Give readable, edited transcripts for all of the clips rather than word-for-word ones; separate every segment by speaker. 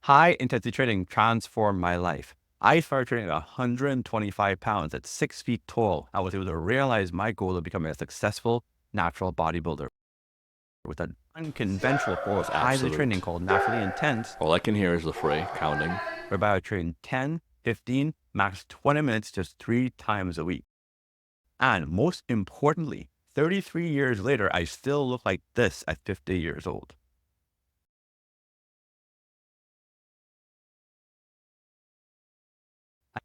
Speaker 1: High intensity training transformed my life. I started training at 125 pounds at 6 feet tall. I was able to realize my goal of becoming a successful natural bodybuilder with an unconventional form of high intensity training
Speaker 2: Absolute.
Speaker 1: called naturally intense,
Speaker 2: All I can hear is the fray counting.
Speaker 1: whereby I train 10, 15, max 20 minutes just 3 times a week. And most importantly, 33 years later, I still look like this at 50 years old.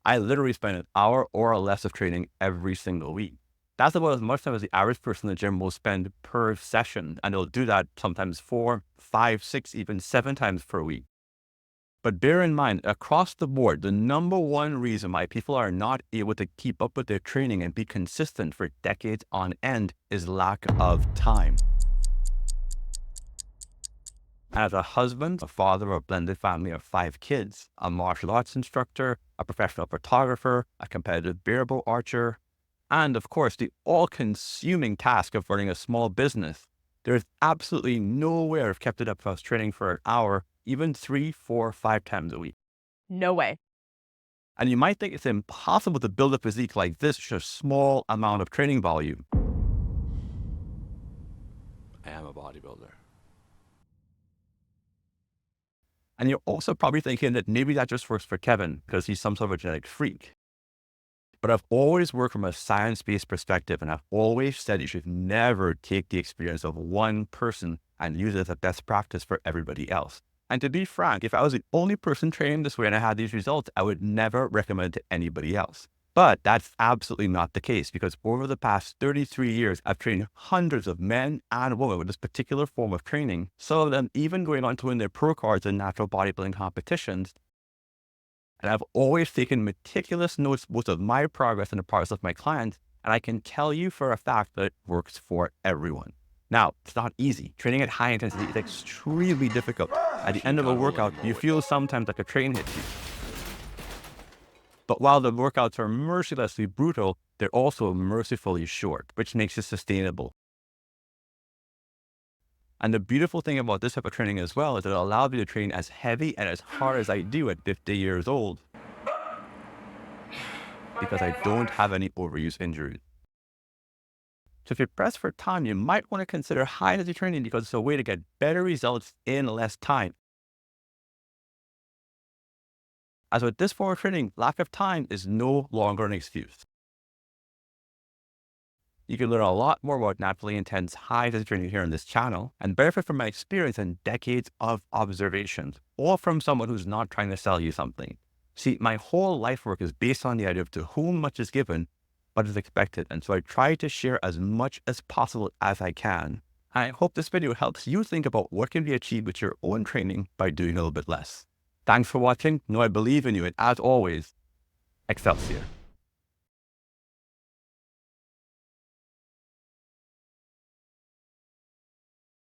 Speaker 1: I literally spend an hour or less of training every single week. That's about as much time as the average person in the gym will spend per session. And they'll do that sometimes 4, 5, 6, even 7 times per week. But bear in mind, across the board, the number one reason why people are not able to keep up with their training and be consistent for decades on end is lack of time. As a husband, a father of a blended family of 5 kids, a martial arts instructor, a professional photographer, a competitive barebow archer, and of course, the all-consuming task of running a small business, there is absolutely no way I've kept it up if I was training for an hour, even 3, 4, 5 times a week.
Speaker 3: No way.
Speaker 1: And you might think it's impossible to build a physique like this with a small amount of training volume.
Speaker 2: I am a bodybuilder.
Speaker 1: And you're also probably thinking that maybe that just works for Kevin because he's some sort of a genetic freak. But I've always worked from a science-based perspective, and I've always said you should never take the experience of one person and use it as a best practice for everybody else. And to be frank, if I was the only person training this way and I had these results, I would never recommend it to anybody else. But that's absolutely not the case, because over the past 33 years, I've trained hundreds of men and women with this particular form of training, some of them even going on to win their pro cards in natural bodybuilding competitions. And I've always taken meticulous notes both of my progress and the progress of my clients, and I can tell you for a fact that it works for everyone. Now, it's not easy. Training at high intensity is extremely difficult. At the end of a workout, you feel sometimes like a train hits you. But while the workouts are mercilessly brutal, they're also mercifully short, which makes it sustainable. And the beautiful thing about this type of training as well is that it allows me to train as heavy and as hard as I do at 50 years old, because I don't have any overuse injuries. So if you're pressed for time, you might want to consider high intensity training because it's a way to get better results in less time. As with this form of training, lack of time is no longer an excuse. You can learn a lot more about naturally intense high intensity training here on this channel and benefit from my experience and decades of observations, all from someone who's not trying to sell you something. See, my whole life work is based on the idea of to whom much is given, but is expected. And so I try to share as much as possible as I can. I hope this video helps you think about what can be achieved with your own training by doing a little bit less. Thanks for watching. Know I believe in you, and as always, Excelsior.